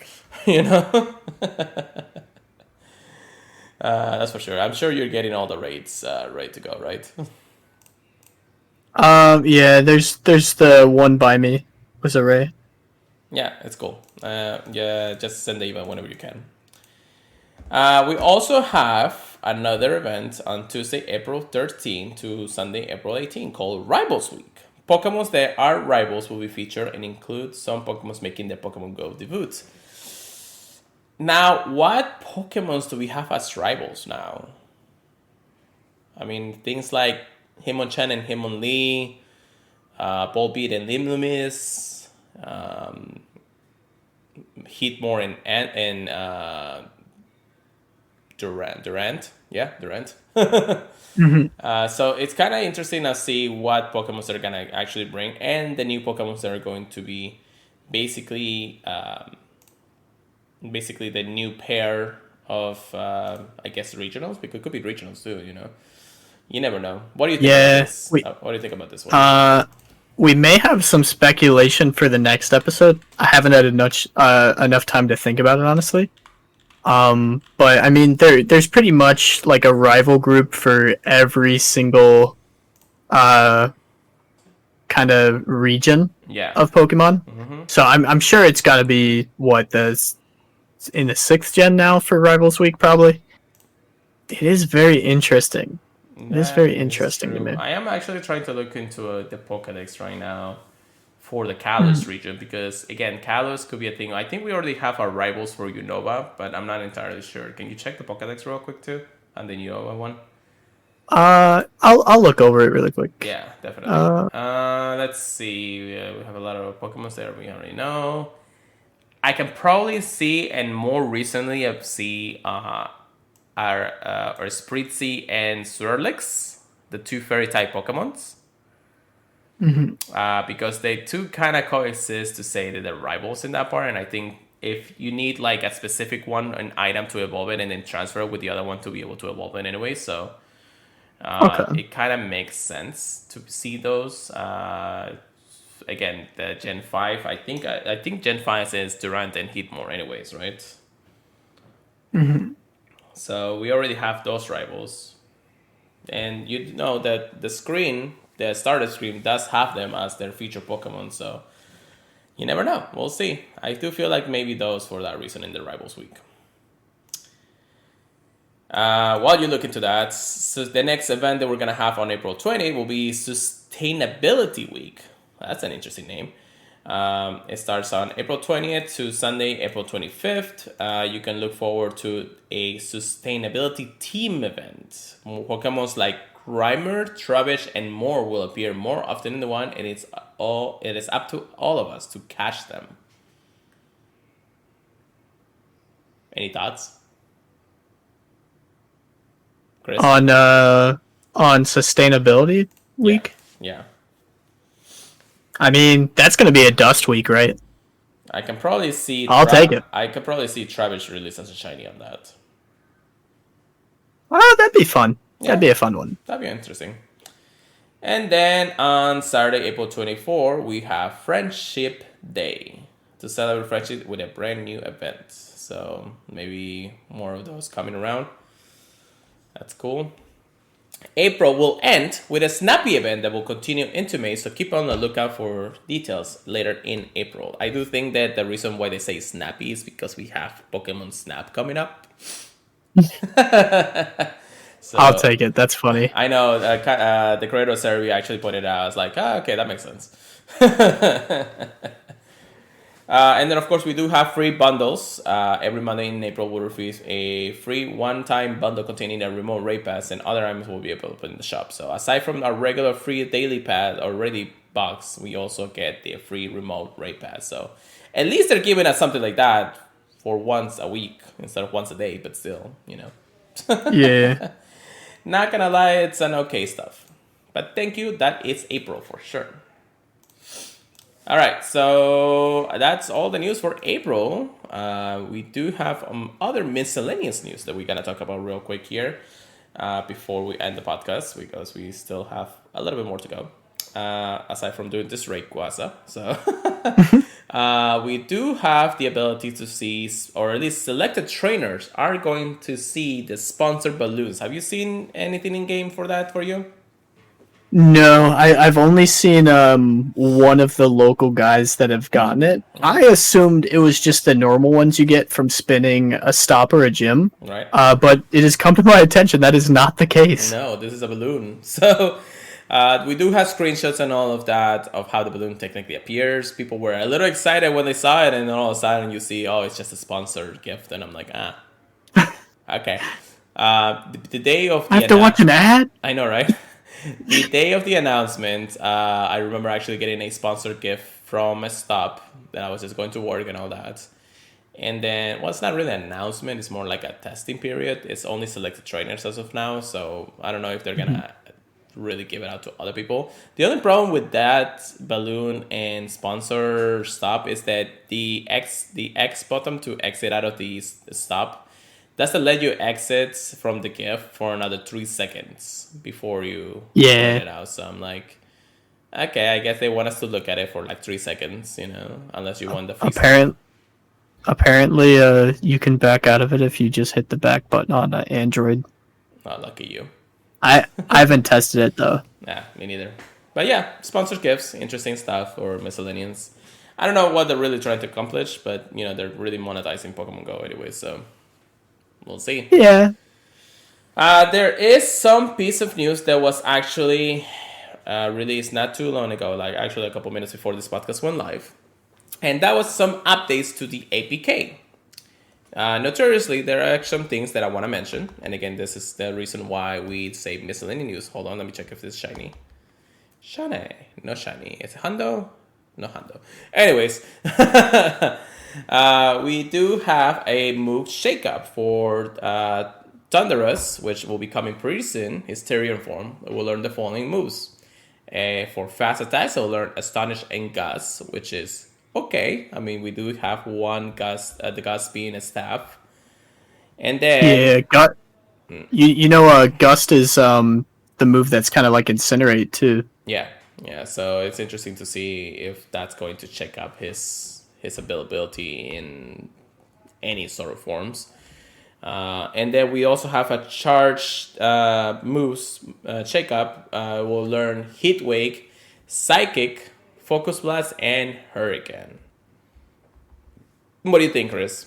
That's for sure. I'm sure you're getting all the raids ready to go, right? Yeah, there's the one by me was a Ray. Yeah, it's cool. Yeah, just send the email whenever you can. We also have another event on Tuesday, April 13 to Sunday, April 18 called Rivals Week. Pokemons that are rivals will be featured and include some Pokemons making their Pokemon Go debut. Now, what Pokemons do we have as rivals now? I mean, things like Hitmonchan and Hitmonlee, Volbeat and Limlumis, Hitmore and Durant. Yeah, Durant. Mm-hmm. So it's kind of interesting to see what Pokemon they're gonna actually bring, and the new Pokemon that are going to be basically the new pair of I guess regionals, because it could be regionals too. You never know. What do you think about Yeah, this? we What do you think about this one? we may have some speculation for the next episode. I haven't had enough time to think about it honestly. But I mean, there's pretty much like a rival group for every single uh kind of region Yeah. of Pokemon. Mm-hmm. So I'm sure it's got to be in the sixth gen now for Rivals Week probably. It is very interesting. It is That very is interesting to true. me. I am actually trying to look into the Pokedex right now for the Kalos region, because again, Kalos could be a thing. I think we already have our rivals for Unova, but I'm not entirely sure. Can you check the Pokédex real quick too on the Unova one? I'll look over it really quick. Yeah, definitely. Let's see. We have a lot of Pokemon there we already know. I can probably see, and more recently, I've seen our Spritzy and Swirlix, the two fairy type Pokemons. Because they two kind of coexist to say that they're rivals in that part, and I think if you need like a specific one, an item to evolve it, and then transfer it with the other one to be able to evolve it anyway, so it kind of makes sense to see those. Again, the Gen 5, I think Gen 5 says Durant and Hitmore anyways, right? So we already have those rivals, and you know that the starter screen does have them as their featured Pokemon, so you never know. We'll see. I do feel like maybe those for that reason in the Rivals Week. While you look into that, so the next event that we're going to have on April 20 will be Sustainability Week. That's an interesting name. It starts on April 20th to Sunday, April 25th. You can look forward to a sustainability team event. Pokemons like Grimer, Trubbish, and more will appear more often in the one, and it is up to all of us to catch them. Any thoughts, Chris? On Sustainability Week? Yeah. I mean, that's going to be a dust week, right? I can probably see... I'll take it. I could probably see Trubbish release as a shiny on that. Oh, that'd be fun. Yeah. That'd be a fun one. That'd be interesting. And then on Saturday, April 24, we have Friendship Day to celebrate friendship with a brand new event. So maybe more of those coming around. That's cool. April will end with a Snappy event that will continue into May, so keep on the lookout for details later in April. I do think that the reason why they say Snappy is because we have Pokemon Snap coming up. So, I'll take it. That's funny. I know the creator of Serebii actually pointed out. I was like, okay, that makes sense. And then, of course, we do have free bundles. Every Monday in April, we'll release a free one-time bundle containing a remote raid pass, and other items will be available in the shop. So aside from our regular free daily pass or ready box, we also get the free remote raid pass. So at least they're giving us something like that for once a week instead of once a day, but still, you know. Yeah. Not gonna lie, it's an okay stuff. But thank you, that is April for sure. All right, so that's all the news for April. We do have other miscellaneous news that we're going to talk about real quick here before we end the podcast, because we still have a little bit more to go, aside from doing this rayquaza. So we do have the ability to see, or at least selected trainers are going to see the sponsored balloons. Have you seen anything in game for that for you? No, I've only seen one of the local guys that have gotten it. I assumed it was just the normal ones you get from spinning a stop or a gym. Right. But it has come to my attention that is not the case. No, this is a balloon. So we do have screenshots and all of that of how the balloon technically appears. People were a little excited when they saw it, and then all of a sudden you see, oh, it's just a sponsored gift, and I'm like, okay. The day of the I have to watch an ad? I know, right? The day of the announcement, I remember actually getting a sponsored gift from a stop that I was just going to work and all that. And then, well, it's not really an announcement. It's more like a testing period. It's only selected trainers as of now. So I don't know if they're going to really give it out to other people. The only problem with that balloon and sponsor stop is that the X button to exit out of the stop, that's to let you exit from the gift for another 3 seconds before you get it out. So I'm like, okay, I guess they want us to look at it for like 3 seconds, you know, unless you want the free Apparently, you can back out of it if you just hit the back button on Android. Not lucky you. I haven't tested it though. Nah, me neither. But yeah, sponsored gifts, interesting stuff, or miscellaneous. I don't know what they're really trying to accomplish, but you know, they're really monetizing Pokemon Go anyway, so we'll see. Yeah. There is some piece of news that was actually released not too long ago, like actually a couple minutes before this podcast went live. And that was some updates to the APK. Notoriously, there are some things that I want to mention. And again, this is the reason why we say miscellaneous news. Hold on, let me check if this is shiny. Shiny. No shiny. It's Hundo? No Hundo. Anyways, we do have a move shakeup for Thunderous, which will be coming pretty soon. His Tyrion form will learn the following moves. For fast attacks, he'll learn Astonish and Gust, which is okay. I mean, we do have one Gust, the Gust being a staff. And then... Yeah, Gust is the move that's kind of like Incinerate, too. Yeah, so it's interesting to see if that's going to check up his availability in any sort of forms. And then we also have a charged moves shake-up. We'll learn Heat Wake, Psychic, Focus Blast, and Hurricane. What do you think, Chris?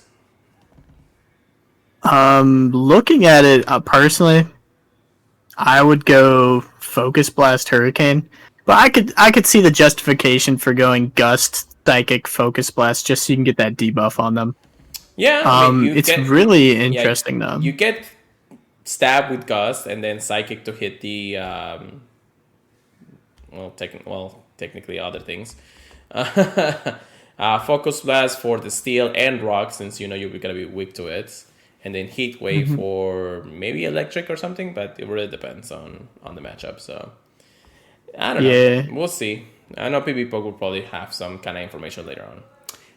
Looking at it personally, I would go Focus Blast, Hurricane. But I could see the justification for going Gust, Psychic, Focus Blast, just so you can get that debuff on them. Yeah, it's really interesting though. You get Stab with Gust and then Psychic to hit the technically other things. Focus Blast for the Steel and Rock, since you're gonna be weak to it, and then Heat Wave for maybe Electric or something, but it really depends on the matchup. So I don't know. We'll see. I know PvP will probably have some kind of information later on.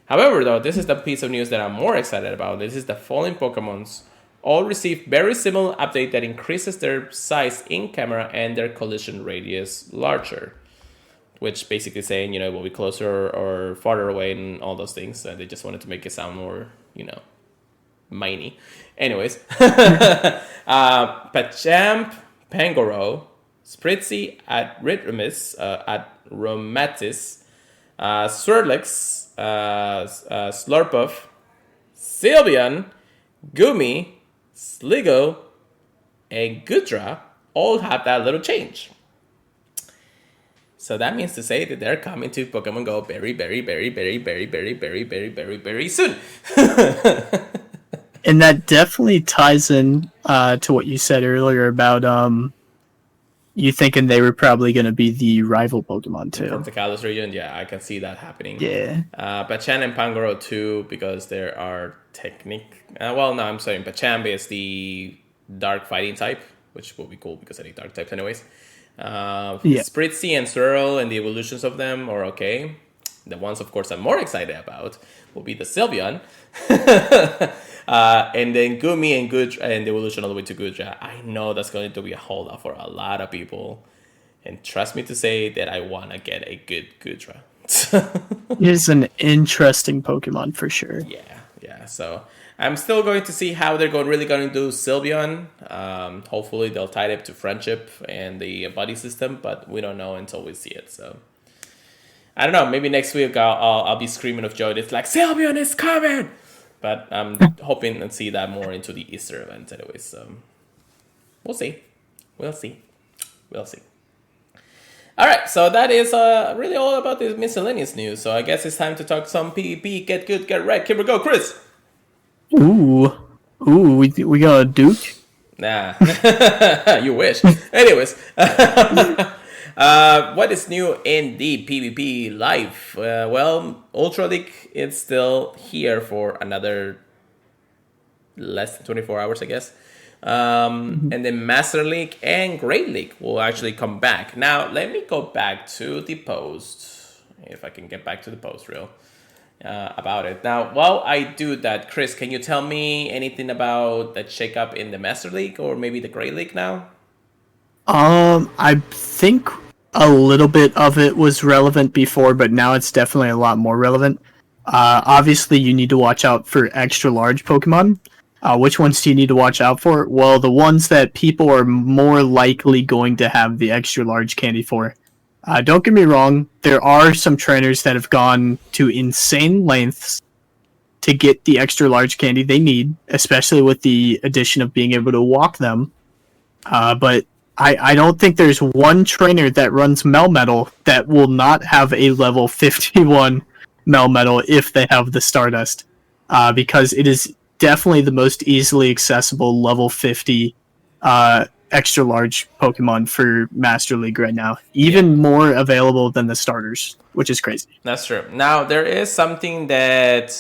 However, though, this is the piece of news that I'm more excited about. This is the following Pokemons all receive very similar update that increases their size in camera and their collision radius larger. Which basically saying, it will be closer or farther away and all those things. They just wanted to make it sound more, miney. Anyways. Pachamp, Pangoro, Spritzy at Ritremis, at Romatis, Swirlix, Slurpuff, Sylveon, Gumi, Sligo, and Gudra all have that little change. So that means to say that they're coming to Pokemon Go very, very, very, very, very, very, very, very, very, very soon. And that definitely ties in to what you said earlier about you thinking they were probably going to be the rival Pokemon too. From the Kalos region, yeah, I can see that happening. Yeah. Pacham and Pangoro too, because there are Pacham is the dark fighting type, which will be cool because I need dark types anyways. Spritzy and Swirl and the evolutions of them are okay. The ones, of course, I'm more excited about will be the Sylveon. And then Gumi and Gudra, and the evolution all the way to Gudra. I know that's going to be a holdout for a lot of people. And trust me to say that I want to get a good Gudra. It is an interesting Pokemon for sure. Yeah. So I'm still going to see how they're really going to do Sylveon. Hopefully they'll tie it up to friendship and the buddy system, but we don't know until we see it. So I don't know. Maybe next week I'll be screaming of joy. It's like Sylveon is coming. But I'm hoping to see that more into the Easter event anyway. So we'll see. We'll see. All right. So that is really all about this miscellaneous news. So I guess it's time to talk some PvP. Get good, get wrecked. Here we go, Chris. Ooh, we got a Duke? Nah. You wish. Anyways. What is new in the PvP life? Ultra League is still here for another less than 24 hours, I guess. And then Master League and Great League will actually come back. Now, let me go back to the post, if I can get back to the post real about it. Now, while I do that, Chris, can you tell me anything about that shakeup in the Master League or maybe the Great League now? I think a little bit of it was relevant before, but now it's definitely a lot more relevant. Obviously, you need to watch out for extra large Pokemon. Which ones do you need to watch out for? Well, the ones that people are more likely going to have the extra large candy for. Don't get me wrong, there are some trainers that have gone to insane lengths to get the extra large candy they need, especially with the addition of being able to walk them. But I don't think there's one trainer that runs Melmetal that will not have a level 51 Melmetal if they have the Stardust, because it is definitely the most easily accessible level 50 extra large Pokemon for Master League right now. Yeah. Even more available than the starters, which is crazy. That's true. Now there is something that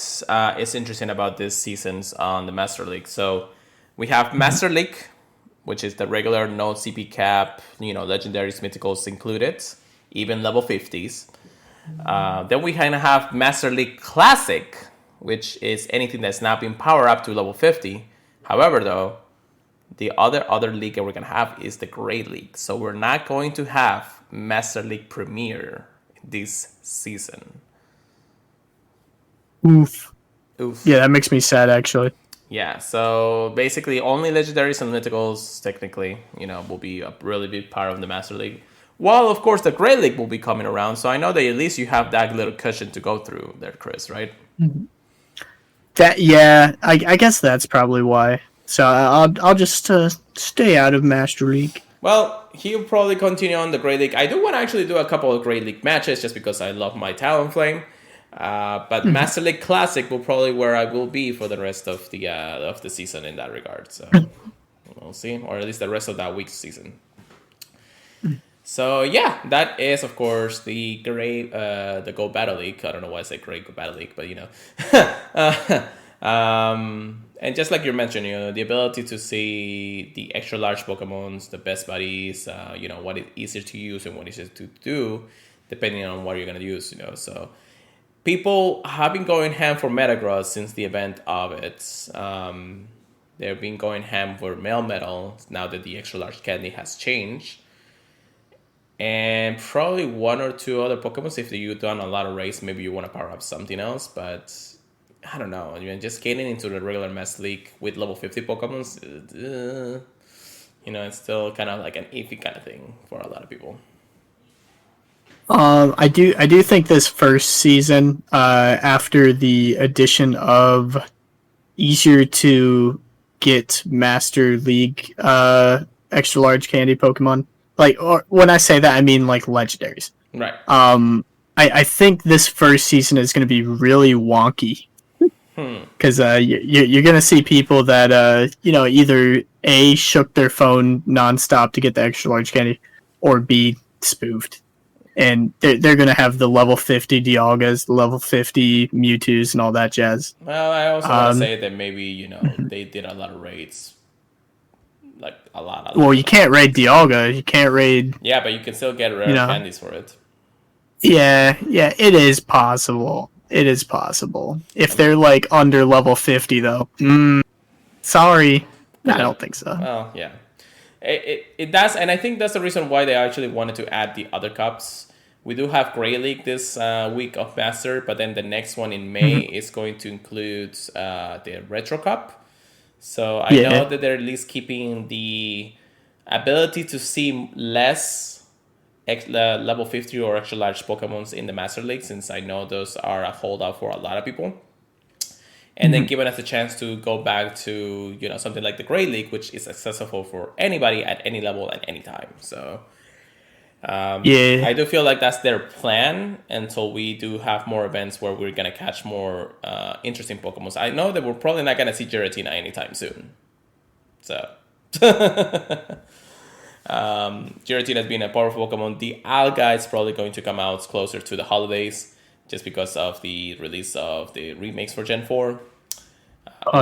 is interesting about this seasons on the Master League. So we have Master League, which is the regular no CP cap, legendaries, mythicals included, even level 50s. Then we kind of have Master League Classic, which is anything that's not been powered up to level 50. However, though, the other league that we're gonna have is the Great League. So we're not going to have Master League Premier this season. Oof. Oof. Yeah, that makes me sad actually. Yeah, so basically only legendaries and mythicals technically, will be a really big part of the Master League. While of course the Great League will be coming around, so I know that at least you have that little cushion to go through there, Chris, right? I guess that's probably why. So I'll just stay out of Master League. Well, he'll probably continue on the Great League. I do want to actually do a couple of Great League matches just because I love my Talonflame. But Master League Classic will probably where I will be for the rest of the season in that regard. So we'll see, or at least the rest of that week's season. So yeah, that is of course the Go Battle League. I don't know why I say Great Go Battle League, but and just like you mentioned, the ability to see the extra large Pokemons, the best buddies, what is easier to use and what is easier to do, depending on what you're gonna use, So people have been going ham for Metagross since the event of it. They've been going ham for Melmetal now that the extra large candy has changed. And probably one or two other Pokemon. If you've done a lot of raids, maybe you want to power up something else. But I don't know. Just getting into the regular Mass League with level 50 Pokemons, it's still kind of like an iffy kind of thing for a lot of people. I do think this first season, after the addition of easier to get Master League extra large candy Pokemon, or when I say that I mean like legendaries. Right. I think this first season is going to be really wonky because you're going to see people that either A, shook their phone nonstop to get the extra large candy, or B, spoofed. And they're going to have the level 50 Dialgas, the level 50 Mewtwo's, and all that jazz. Well, I also want to say that maybe, they did a lot of raids. Like, a lot. Well, you can't raid Dialga. You can't raid... Yeah, but you can still get rare candies for it. Yeah, it is possible. It is possible. If they're, under level 50, though. Sorry. Yeah. I don't think so. Well, yeah. It does, and I think that's the reason why they actually wanted to add the other cups. We do have Grey League this week of Master, but then the next one in May is going to include the Retro Cup. So I know that they're at least keeping the ability to see less level 50 or extra large Pokemons in the Master League, since I know those are a holdout for a lot of people. And then giving us a chance to go back to, something like the Great League, which is accessible for anybody at any level at any time. So I do feel like that's their plan until we do have more events where we're going to catch more interesting Pokemon. I know that we're probably not going to see Giratina anytime soon. So Giratina has been a powerful Pokemon. The Alga is probably going to come out closer to the holidays, just because of the release of the remakes for Gen 4.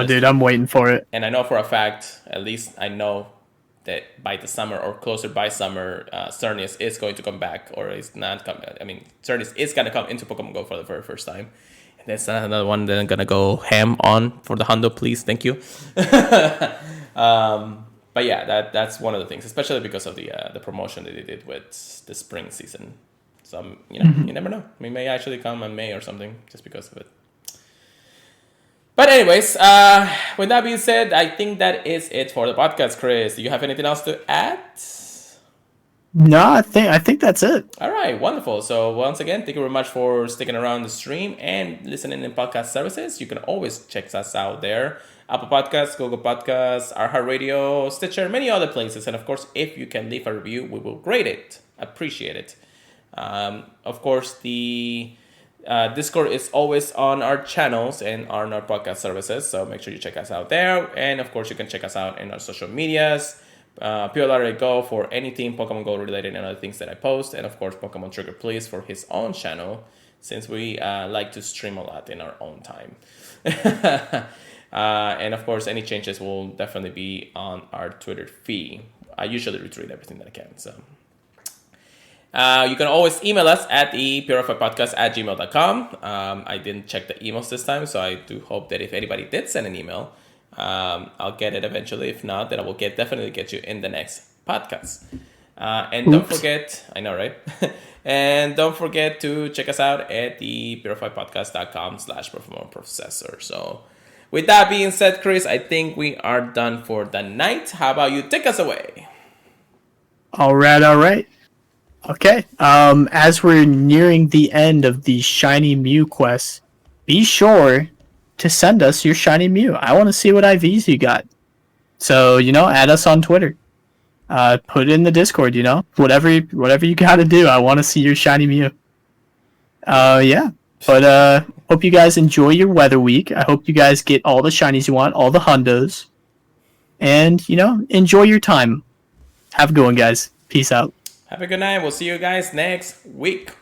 Dude, I'm waiting for it. And I know for a fact, at least I know that by the summer or closer by summer, Cernius is going to come back, or is not coming. I mean, Cernius is going to come into Pokemon Go for the very first time. And that's another one that I'm going to go ham on for the Hundo, please. Thank you. But yeah, that's one of the things, especially because of the promotion that they did with the spring season. So, you never know. We may actually come in May or something just because of it. But anyways, with that being said, I think that is it for the podcast, Chris. Do you have anything else to add? No, I think that's it. All right, wonderful. So once again, thank you very much for sticking around the stream and listening in podcast services. You can always check us out there Apple Podcasts, Google Podcasts, iHeartRadio, Stitcher, many other places. And of course, if you can leave a review, we will grade it. Appreciate it. Of course, the Discord is always on our channels and on our podcast services, so make sure you check us out there. And of course, you can check us out in our social medias. Go for anything Pokemon Go related and other things that I post. And of course, Pokemon Trigger Please for his own channel, since we like to stream a lot in our own time. And of course, any changes will definitely be on our Twitter feed. I usually retweet everything that I can, so... you can always email us at the purifiedpodcast@gmail.com. I didn't check the emails this time, so I do hope that if anybody did send an email, I'll get it eventually. If not, then I will definitely get you in the next podcast. And don't forget, I know, right? And don't forget to check us out at the purifiedpodcast.com/performance-processor. So with that being said, Chris, I think we are done for the night. How about you take us away? All right. Okay. As we're nearing the end of the Shiny Mew quest, be sure to send us your Shiny Mew. I want to see what IVs you got. So, add us on Twitter. Put it in the Discord, Whatever you got to do, I want to see your Shiny Mew. Yeah. But hope you guys enjoy your weather week. I hope you guys get all the shinies you want, all the hundos. And, enjoy your time. Have a good one, guys. Peace out. Have a good night. We'll see you guys next week.